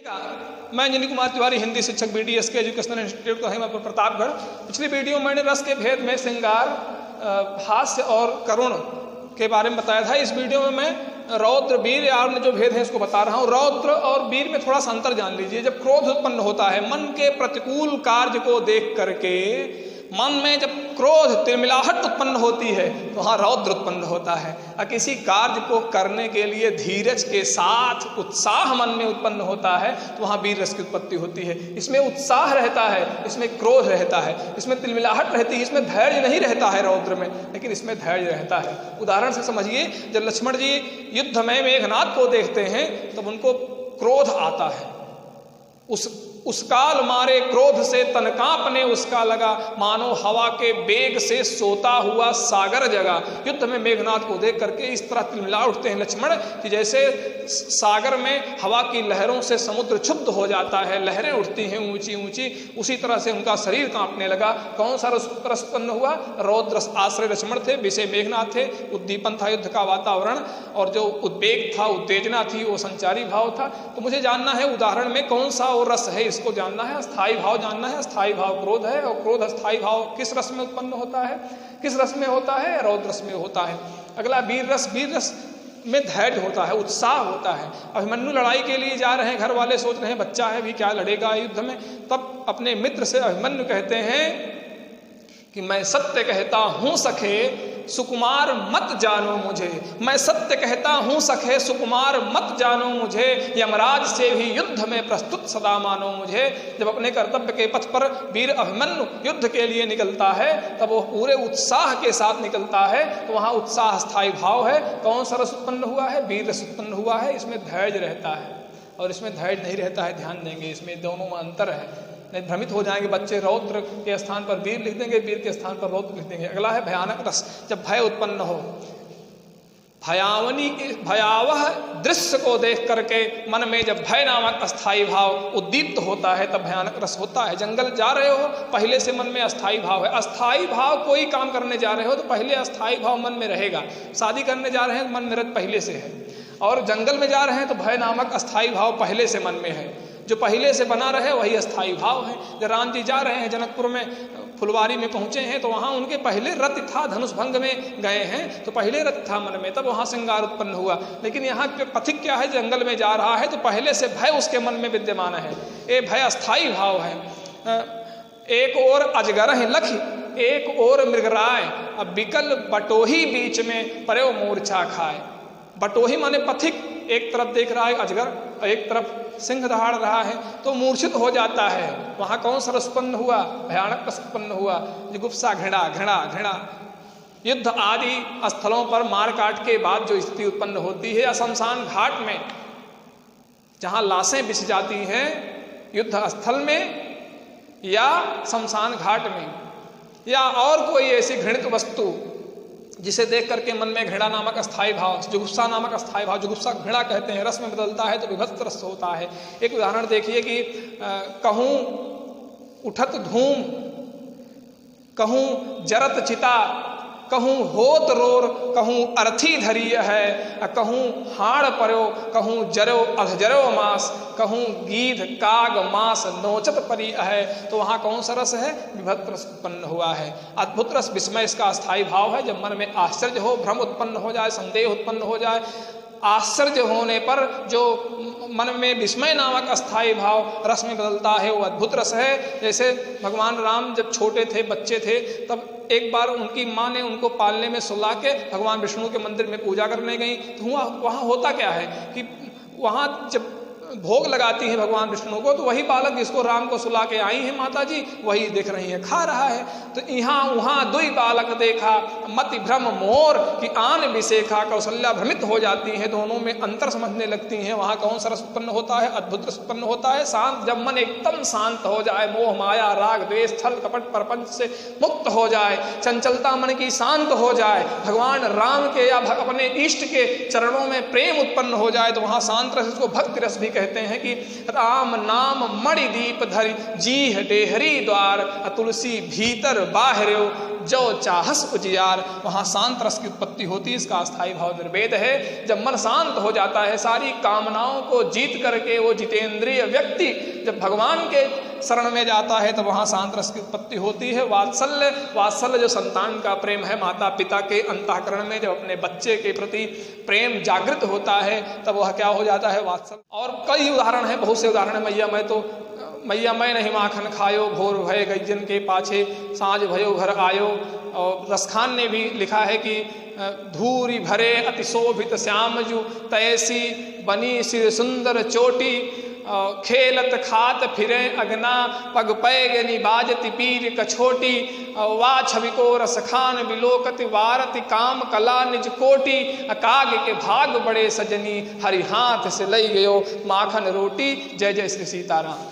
मैं अंजनी कुमार तिवारी, हिंदी शिक्षक, BDS के एजुकेशनल इंस्टीट्यूट का है प्रतापगढ़। पिछली वीडियो में मैंने रस के भेद में श्रृंगार, हास्य और करुण के बारे में बताया था। इस वीडियो में मैं रौद्र, वीर या में जो भेद है इसको बता रहा हूँ। रौद्र और वीर में थोड़ा सा अंतर जान लीजिए। जब क्रोध उत्पन्न होता है मन के प्रतिकूल कार्य को देख करके, मन में जब क्रोध, तिलमिलाहट उत्पन्न होती है तो वहाँ रौद्र उत्पन्न होता है। और किसी कार्य को करने के लिए धीरज के साथ उत्साह मन में उत्पन्न होता है तो वहाँ वीर रस की उत्पत्ति होती है। इसमें उत्साह रहता है, इसमें क्रोध रहता है, इसमें तिलमिलाहट रहती है, इसमें धैर्य नहीं रहता है रौद्र में, लेकिन इसमें धैर्य रहता है। उदाहरण से समझिए, जब लक्ष्मण जी युद्ध में मेघनाद को देखते हैं तब उनको क्रोध आता है। उस काल मारे क्रोध से तन कांपने उसका लगा, मानो हवा के बेग से सोता हुआ सागर जगा। युद्ध में मेघनाद को देख करके इस तरह तिलमिला उठते हैं लक्ष्मण कि जैसे सागर में हवा की लहरों से समुद्र क्षुब्ध हो जाता है, लहरें उठती हैं ऊंची ऊंची, उसी तरह से उनका शरीर कांपने लगा। कौन सा रस उत्पन्न हुआ? रौद्र रस आश्रय लक्ष्मण थे, विषय मेघनाद थे, उद्दीपन था युद्ध का वातावरण, और जो उद्वेग था, उत्तेजना थी, वो संचारी भाव था। तो मुझे जानना है उदाहरण में कौन सा वो रस है, इसको जानना है। अस्थाई भाव जानना है। अस्थाई भाव क्रोध है, और क्रोध अस्थाई भाव किस रस में उत्पन्न होता है? किस रस में होता है? रौद्र रस में होता है। अगला वीर रस। वीर रस में धैर्य होता है, उत्साह होता है। अभिमन्यु लड़ाई के लिए जा रहे हैं, घर वाले सोच रहे हैं बच्चा है भी क्या लड़ेगा युद्ध में, तब अपने मित्र से अभिमन्यु कहते हैं कि मैं सत्य कहता हूं सखे, सुकुमार मत जानो मुझे। मैं सत्य कहता हूं सखे, सुकुमार मत जानो मुझे, यमराज से भी युद्ध में प्रस्तुत सदा मानो मुझे। जब अपने कर्तव्य के पथ पर वीर अभिमन्यु युद्ध के लिए निकलता है तब वो पूरे उत्साह के साथ निकलता है, तो वहाँ उत्साह स्थायी भाव है। कौन सा रस उत्पन्न हुआ है? वीर रस उत्पन्न हुआ है। इसमें धैर्य रहता है और इसमें धैर्य नहीं रहता है। ध्यान देंगे, इसमें दोनों में अंतर है, नहीं भ्रमित हो जाएंगे बच्चे। रौद्र के स्थान पर वीर लिख देंगे, वीर के स्थान पर रौद्र लिख देंगे। अगला है भयानक रस। जब भय उत्पन्न हो, भयावह दृश्य को देख करके मन में जब भय नामक अस्थाई भाव उद्दीप्त होता है तब भयानक रस होता है। जंगल जा रहे हो, पहले से मन में अस्थाई भाव है। अस्थाई भाव, कोई काम करने जा रहे हो तो पहले अस्थाई भाव मन में रहेगा। शादी करने जा रहे हैं तो मन में रत पहले से है, और जंगल में जा रहे हैं तो भय नामक अस्थाई भाव पहले से मन में है। जो पहले से बना रहे वही अस्थाई भाव है। जब राम जी जा रहे हैं जनकपुर में, फुलवारी में पहुंचे हैं तो वहाँ उनके पहले रथ था, धनुष भंग में गए हैं तो पहले रथ था मन में, तब वहाँ श्रृंगार उत्पन्न हुआ। लेकिन यहाँ पे पथिक क्या है? जंगल में जा रहा है तो पहले से भय उसके मन में विद्यमान है। ये भय अस्थाई भाव है। एक और अजगर है लख, एक और मृगराय, अब बिकल बटोही बीच में पर्यो मूर्छा खाए। बटोही माने पथिक, एक तरफ देख रहा है अजगर और एक तरफ सिंह दहाड़ रहा है तो मूर्छित हो जाता है। वहाँ कौन सा रस उत्पन्न हुआ? भयानक रस उत्पन्न हुआ। जुगुप्सा, घृणा, घृणा, घृणा। युद्ध आदि स्थलों पर मार काट के बाद जो स्थिति उत्पन्न होती है, या शमशान घाट में जहाँ लाशें बिछ जाती हैं युद्ध स्थल में या शमशान घाट में, या और कोई ऐसी घृणित वस्तु जिसे देख करके मन में घृणा नामक अस्थाई भाव, जुगुप्सा नामक अस्थाई भाव, जुगुप्सा घृणा कहते हैं, रस में बदलता है तो विभत्स रस होता है। एक उदाहरण देखिए कि कहूँ उठत धूम, कहूँ जरत चिता, कहूँ होत रोर, कहूँ अर्थी धरिय है, कहूँ हाड़ पर्यो, कहूँ जरो अधजरो मास, कहूँ गीध काग मास नोचत परी है। तो वहाँ कौन सा रस है? विभत्स रस उत्पन्न हुआ है। अद्भुत रस, विस्मय इसका अस्थाई भाव है। जब मन में आश्चर्य हो, भ्रम उत्पन्न हो जाए, संदेह उत्पन्न हो जाए, आश्चर्य होने पर जो मन में विस्मय नामक अस्थाई भाव रस में बदलता है वो अद्भुत रस है। जैसे भगवान राम जब छोटे थे, बच्चे थे, तब एक बार उनकी माँ ने उनको पालने में सुला के भगवान विष्णु के मंदिर में पूजा करने गई। तो वहाँ होता क्या है कि वहाँ जब भोग लगाती हैं भगवान विष्णु को, तो वही बालक जिसको राम को सुला के आई हैं माता जी, वही देख रही हैं, खा रहा है। तो यहाँ वहाँ दुई बालक देखा, मति भ्रम मोर कि आन विशेखा। कौशल्या भ्रमित हो जाती हैं, दोनों में अंतर समझने लगती हैं। वहाँ कौन सा रस उत्पन्न होता है? अद्भुत रस उत्पन्न होता है। शांत, जब मन एकदम शांत हो जाए, मोह माया राग द्वेष छल कपट प्रपंच से मुक्त हो जाए, चंचलता मन की शांत हो जाए, भगवान राम के या अपने इष्ट के चरणों में प्रेम उत्पन्न हो जाए, तो वहाँ शांत रस, इसको भक्ति रस भी कहते हैं कि राम नाम मणि दीप धरि जीह डेहरी द्वार, तुलसी भीतर बाहर्यो जो चाहस उजियार। वहाँ शांत रस की उत्पत्ति होती है, इसका स्थायी भाव निर्वेद है। जब मन शांत हो जाता है, सारी कामनाओं को जीत करके वो जितेंद्रिय व्यक्ति जब भगवान के शरण में जाता है तो वहाँ शांत रस की उत्पत्ति होती है। वात्सल्य, वात्सल्य जो संतान का प्रेम है, माता पिता के अंतःकरण में जब अपने बच्चे के प्रति प्रेम जागृत होता है तब वह क्या हो जाता है, वात्सल्य। और कई उदाहरण हैं, बहुत से उदाहरण है। मैया मैं नहीं माखन खायो, भोर भय गैजन के पाछे, साँझ भयो घर आयो। और रसखान ने भी लिखा है कि धूरी भरे अति शोभित श्याम जू, तैसी बनी सिर सुंदर चोटी, खेलत खात फिरे अगना, पग पैगनी बाजति पीर कछोटी, वा छवि को रसखान बिलोकति, वारति काम कला निज कोटी, काग के भाग बड़े सजनी, हरि हाथ से लई गयो माखन रोटी। जय जय श्री सीताराम।